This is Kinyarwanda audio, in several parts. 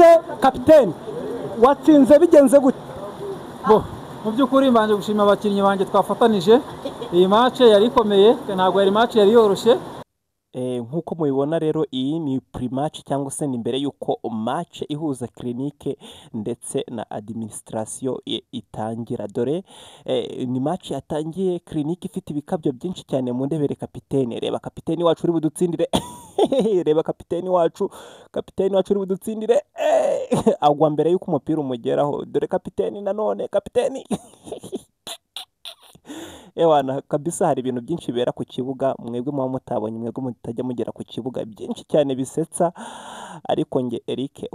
ese kapiteni watsinze bigenze gute? Mu by'ukuri mbanje gushima abakinnyi banjye twafatanije. Iyi match yari ikomeye, ntabwo yari match yari yoroshye. Nkuko mubibona rero iyi ni pre-match cyangwa se ni mbere yuko match ihuza Clinique ndetse na administration itangira. Dore ni match yatangiye Clinique ifite ibikabyo byinshi cyane mu ndebere kapiteni. Reba kapiteni wacu uri budutsindire. Reba kapiteni wacu uri budutsindire. Agwa mbere yuko umupira umugeraho. Dore kapiteni nanone kapiteni. Ewana kabisa hari ibintu byinshi bibera ku kibuga, mwebwe muba mutabonye, mwebwe mutajya mugera ku kibuga, byinshi cyane bisetsa. Ariko nge Eric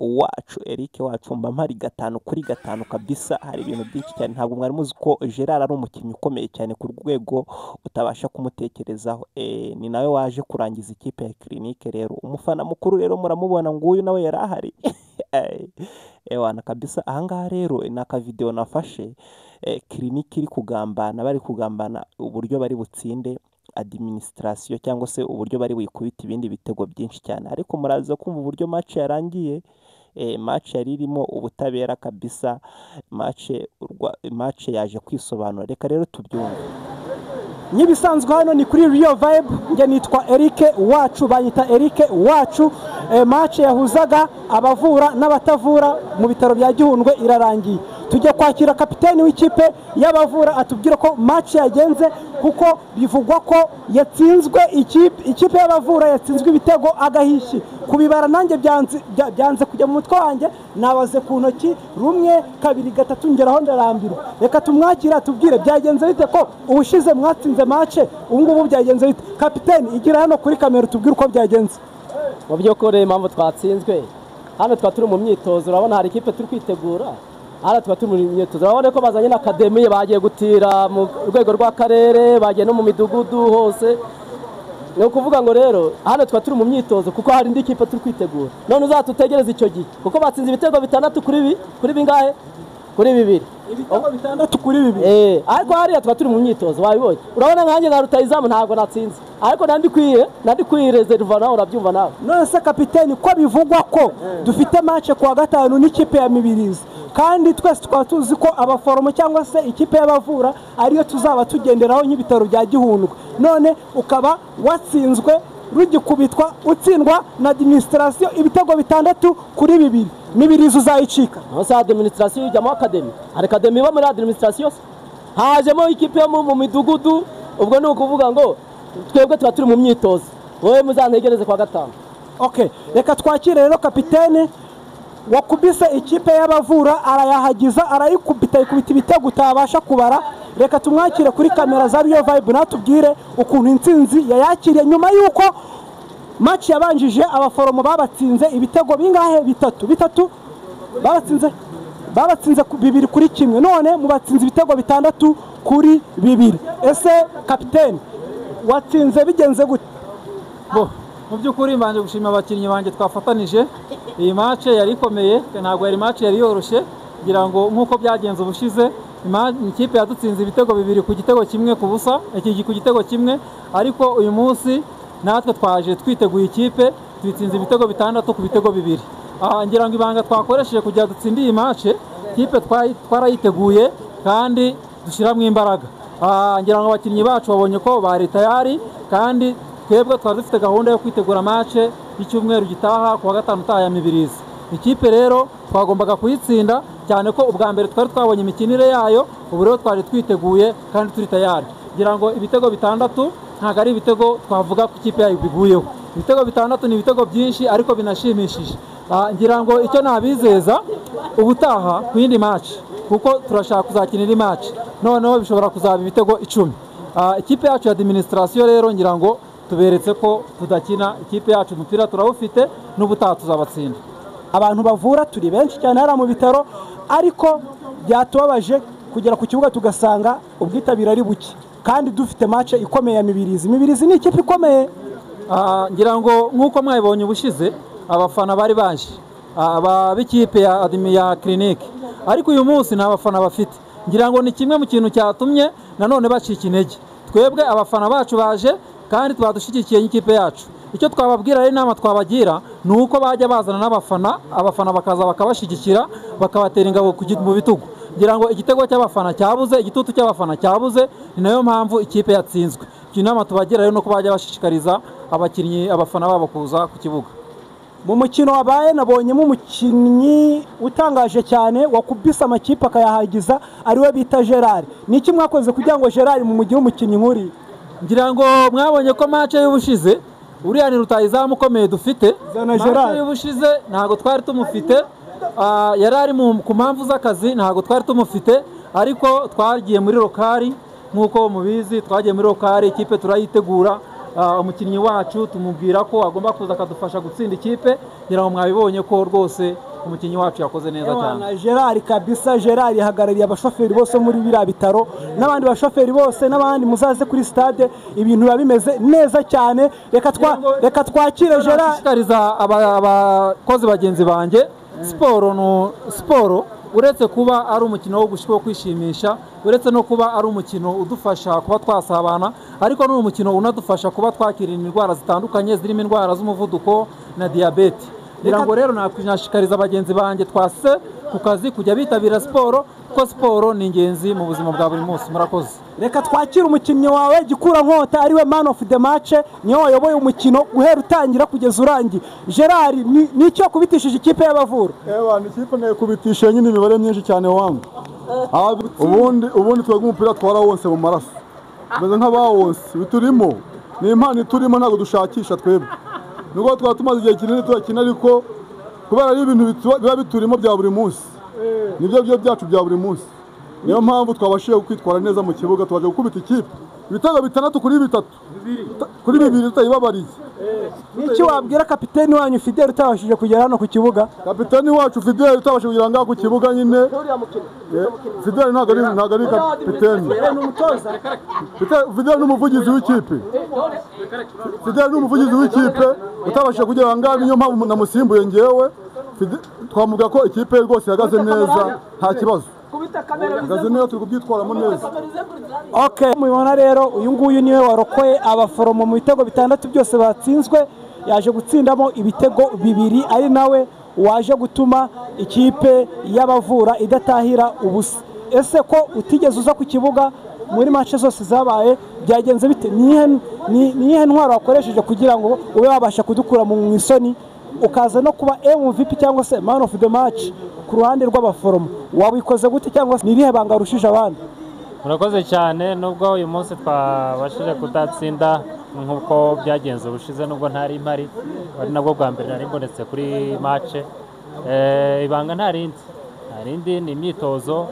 wacu mba mpari 5 kuri 5 kabisa. Hari ibintu byinshi cyane, ntabwo mwari muzi ko Gerard ari umukinnyi ukomeye cyane ku rwego utabasha kumutekerezaho. Ni nawe waje kurangiza ikipe ya Clinique. Rero umufana mukuru rero muramubona nguyu nawe yarahari. Ewana kabisa. Ahangaha rero ni aka video nafashe Clinique iri kugambana, bari kugambana uburyo bari butsinde administration cyangwa se uburyo bari wikubita ibindi bitego byinshi cyane. Ariko muraza kumva uburyo match yarangiye. Match yari irimo ubutabera kabisa. Match yaje kwisobanura. Reka rero tubyumve. Nyibisanzwe hano ni kuri Rio Vibe, nge nitwa Eric wacu, banyita Eric wacu. Match yahuzaga abavura n'abatavura mu bitaro bya Gihundwe irarangiye. Tujye kwakira kapiteni w'ikipe y'abavura atubwira ko match yagenze, kuko bivugwa ko yatsinzwe ikipe y'abavura yatsinzwe ibitego agahishi. Kubibara nanjye byanze kujya mu mutwe wanjye, nabaze ku ntoki 1 2 3 ngeraho ndarambirwa. Reka tumwakira tubwire byagenze bite ko ubushize mwatsinze match, ubu ngubu byagenze bite? Kapiteni igira hano kuri kamera tubwire uko byagenze. Mu by'ukuri impamvu twatsinzwe, hano turi mu myitozo, urabona hari ikipe turi kwitegura. Hano turi mu myitozo, urabona ko bazanye na academy, bagiye gutira mu rwego rw'akarere, bagiye no mu midugudu hose. Ni ukuvuga ngo rero hano turi mu myitozo kuko hari indi kipe turi kwitegura. None uzatutegereza icyo gihe kuko batsinze ibitego 6 kuri bingahe? Kuri 2. Ibitego 6 kuri 2. Ariko hariya turi mu myitozo, wabibonye. Urabona nkanjye nka rutayizamu ntabwo natsinze, ariko nandi kwireserva nawe urabyumva nawe. None se kapiteni ko bivugwa ko dufite match kwa gatanu n'ikipe ya Mibirizi, kandi twese twaba tuzi ko abaforomo cyangwa se ikipe y'abavura ariyo tuzaba tugenderaho nk'ibitaro bya Gihundwe, none ukaba watsinzwe rugikubitwa utsindwa na administration ibitego 6 kuri 2. Mibirizi uzayicika? Hose administration ijyamo academy, academy iba muri administration, hajemo ikipe yo mu midugudu. Ubwo ni ukuvuga ngo twebwe turi mu myitozo, wowe muzantegereze kwa gatanu. Okay, reka twakire rero kapitene wakubise ikipe y'abavura, arayahagiza arayikubita ibitego utabasha kubara. Reka tumwakire kuri kamera za Rio Vibe natubwire ukuntu intsinzi yayakiriye nyuma yuko match yabanjije abaforomo babatsinze ibitego bingahe? 3 babatsinze 2 kuri 1, none mubatsinze ibitego 6 kuri 2. Ese kapiteni watsinze bigenze gute? Mu by'ukuri mbanje gushima abakinnyi banjye twafatanije. Iyi match yari ikomeye, ntabwo yari match yari yoroshye. Ngira ngo nkuko byagenze ubushize, ikipe yadutsinze ibitego 2 ku gitego kimwe ku busa, ku gitego kimwe. Ariko uyu munsi natwe twaje twiteguye ikipe, twitsinze ibitego 6 ku bitego 2. Ngira ngo ibanga twakoresheje kugira dutsinde iyi match, ikipe twarayiteguye kandi dushyiramo imbaraga. Ngira ngo abakinnyi bacu babonye ko bari tayari, kandi twebwe twari dufite gahunda yo kwitegura match y'icyumweru gitaha kuwa gatanu ya Mibirizi. Ikipe rero twagombaga kuyitsinda, cyane ko ubwa mbere twari twabonye imikinire yayo. Ubu rero twaje twiteguye kandi turi tayari. Ngira ngo ibitego 6 ntabwo ari ibitego twavuga ko ikipe yayo biguyeho. Ibitego 6 ni ibitego byinshi ariko binashimishije. Ngira ngo icyo nabizeza ubutaha ku yindi match, kuko turashaka kuzakinira match noneho bishobora kuzaba ibitego 10. Ikipe yacu ya administration rero ngira ngo tuberetse ko tudakina. Ikipe yacu umupira turawufite, n'ubutaha tuzabatsinda. Abantu bavura turi benshi cyane hari mu bitaro, ariko byatubabaje kugera ku kibuga tugasanga ubwitabira ari buke, kandi dufite match ikomeye ya Mibirizi. Mibirizi ni ikipe ikomeye. Ngira ngo nkuko mwabonye ubushize abafana bari baje, b'ikipe ya Clinique, ariko uyu munsi nta bafana bafite. Ngira ngo ni kimwe mu kintu cyatumye nanone bacika intege. Twebwe abafana bacu baje kandi twadushyigikiye n'ikipe yacu. icyo twababwira rero inama twabagira ni uko bajya bazana n'abafana, abafana bakaza bakabashyigikira bakabatera ingabo mu bitugu kugira ngo igitego cy'abafana cyabuze, igitutu cy'abafana cyabuze, ni nayo mpamvu ikipe yatsinzwe. Inama tubagira rero nuko bajya bashishikariza abakinnyi abafana babo kuza ku kibuga. Mu mukino wabaye nabonyemo umukinnyi utangaje cyane wakubise amakipe akayahagiza ariwe bita Gerard. Ni iki mwakoze kugira ngo Gerard mu mugire umukinnyi nk'uri? Ngira ngo mwabonye ko match y'ubushize uriya ni rutayizamu ukomeye dufite. Match y'ubushize ntago twari tumufite, yari ari ku mpamvu z'akazi ntago twari tumufite, ariko twagiye muri lokari nk'uko mubizi, twagiye muri lokari, ikipe turayitegura. Umukinnyi wacu tumubwira ko agomba kuza akadufasha gutsinda ikipe, ngira ngo mwabibonye ko rwose umukinnyi wacu yakoze neza cyane. Gerard kabisa, Gerard yahagarariye abashoferi bose muri biriya bitaro n'abandi bashoferi bose n'abandi muzaze kuri stade, ibintu biba bimeze neza cyane. Reka twakire Gerard. Nshishikariza abakozi bagenzi banjye, siporo uretse kuba ari umukino wo kwishimisha, uretse no kuba ari umukino udufasha kuba twasabana, ariko ni umukino unadufasha kuba twakirinda indwara zitandukanye zirimo indwara z'umuvuduko na diyabete. Ngira ngo rero nashishikariza bagenzi banjye twase ku kazi kujya bitabira siporo, kuko siporo ni ingenzi mu buzima bwa buri munsi. Murakoze. Reka twakire umukinnyi wawe Gikura Nkota ariwe man of the match, niyo wayoboye umukino guhera utangira kugeza urangiye. Gerard, ni icyo kubitishije ikipe y'Abavura? Ni ikipe nakubitisha nyine imibare myinshi cyane wangu. Ubundi twebwe umupira twara wose mu maraso, meze nk'abawose biturimo, ni impano turimo, ntabwo dushakisha twebwe. Nubwo twaba tumaze igihe kinini turakina, ariko kubera ari ibintu biba biturimo bya buri munsi, nibyo byacu bya buri munsi. Niyo mpamvu twabashije kwitwara neza mu kibuga, tubaje gukubita ikipe ibitego 6 kuri 3 kuri 2 tutayibabariye. Iki wabwira kapiteni wanyu Fidel utabashije kugera hano ku kibuga? Kapiteni wacu Fidel utabashije kugera ngaho ku kibuga nyine. Fidel ntabwo ari kapiteni. Fidel n'umuvugizi w'ikipe. Fidel n'umuvugizi w'ikipe utabashije kugera ngaho, niyo mpamvu namusimbuye ngewe. Twamubwira ko ikipe rwose ihagaze neza nta kibazo. Gaze niyo turi kubyitwaramo neza. Okay, mubibona rero uyu nguyu niwe warokoye abaforomo mu bitego 6 byose batsinzwe, yaje gutsindamo ibitego 2, ari nawe waje gutuma ikipe y'Abavura idatahira ubusa. Ese ko utigeze uza ku kibuga muri match zose zabaye, byagenze bite? Nihe ntwaro wakoresheje kugira ngo ube wabasha kudukura mu isoni ukaza no kuba MVP cyangwa se man of the match ku ruhande rw'abaforomo? Wabikoze gute cyangwa se nirihe banga rushije abandi? Murakoze cyane, nubwo uyu munsi twabashije kudatsinda nk'uko byagenze ubushize, nubwo ntari impari, ari nabwo bwa mbere nari mbonetse kuri match. Ibanga ntarindi ni imyitozo,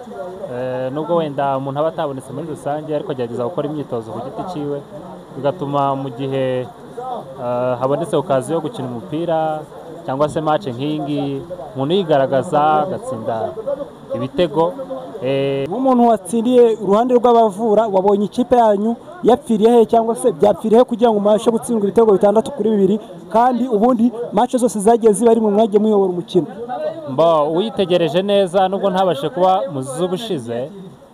nubwo wenda umuntu aba atabonetse muri rusange, ariko agerageza gukora imyitozo ku giti ciwe, bigatuma mu gihe habonetse okaziyo yo gukina umupira cyangwa se match nk'ingi umuntu yigaragaza agatsinda ibitego. Nk'umuntu watsindiye uruhande rw'Abavura, wabonye ikipe yanyu yapfiriye he cyangwa se byapfiriye kugira ngo mubashe gutsindwa ibitego 6 kuri 2, kandi ubundi match zose zagiye ziba ari mu mwage muyobora umukino? Uyitegereje neza, nubwo ntabashe kuba muzubushize,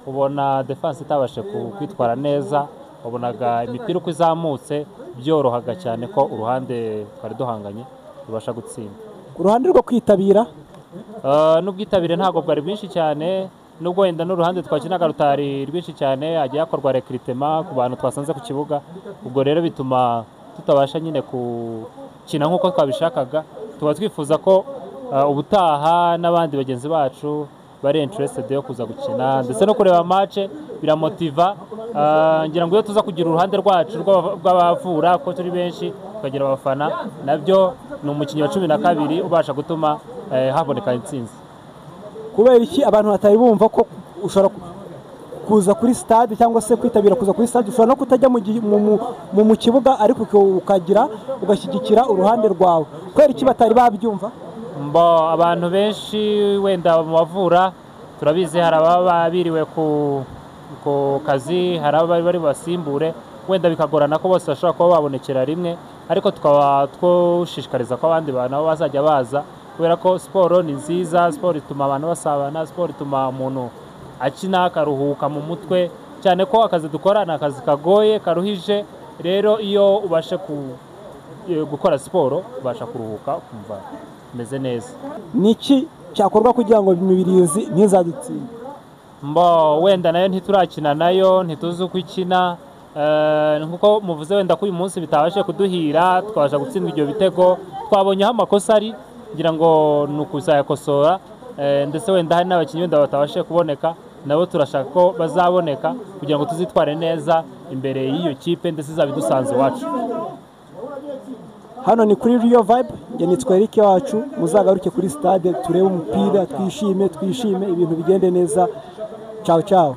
ubona defense itabashe kwitwara neza, wabonaga imipira uko izamutse byorohaga cyane ko uruhande twari duhanganye rubasha gutsinda. Ku ruhande rwo kwitabira, n'ubwitabire ntabwo bwari bwinshi cyane, nubwo wenda n'uruhande twakinaga rutari rwinshi cyane, hagiye hakorwa recruitment ku bantu twasanze ku kibuga. Ubwo rero bituma tutabasha nyine gukina nk'uko twabishakaga. Tuba twifuza ko ubutaha n'abandi bagenzi bacu bari interested yo kuza gukina ndetse no kureba match, biramotiva. Ngira ngo iyo tuza kugira uruhande rwacu rw'Abavura ko turi benshi, tukagira abafana, nabyo ni umukinnyi wa 12 ubasha gutuma haboneka intsinzi. Kubera iki abantu batari bumva ko ushobora kuza kuri stade cyangwa se kwitabira kuza kuri stade, ushobora no kutajya mu kibuga ariko ukagira ugashyigikira uruhande rwawe? Kubera iki batari babyumva? Abantu benshi wenda mu Bavura turabizi, hari ababa biriwe ku kazi, hari abari bari basimbure, wenda bikagorana ko bose bashobora kuba babonekera rimwe, ariko tukaba twoshishikariza ko abandi bantu nabo bazajya baza, kubera ko siporo ni nziza. Siporo ituma abantu basabana, siporo ituma umuntu akina akaruhuka mu mutwe, cyane ko akazi dukora ni akazi kagoye karuhije. Rero iyo ubashe gukora siporo ubasha kuruhuka ukumva umeze neza. niki cyakorwa kugira ngo Mibirizi ntizadutsinde? Wenda nayo ntiturakina nayo ntituzi uko ikina, nkuko muvuze wenda ko uyu munsi bitabashe kuduhira twabasha gutsindwa ibyo bitego, twabonyeho amakosa ari ngira ngo ni ukuzayakosora, ndetse wenda hari n'abakinnyi wenda batabashe kuboneka nabo turashaka ko bazaboneka kugira ngo tuzitware neza imbere y'iyo kipe ndetse izabidusanze iwacu. Hano ni kuri Rio Vibe, njye nitwa Eric wacu, muzagaruke kuri stade turebe umupira twishime ibintu bigende neza. Ciao ciao.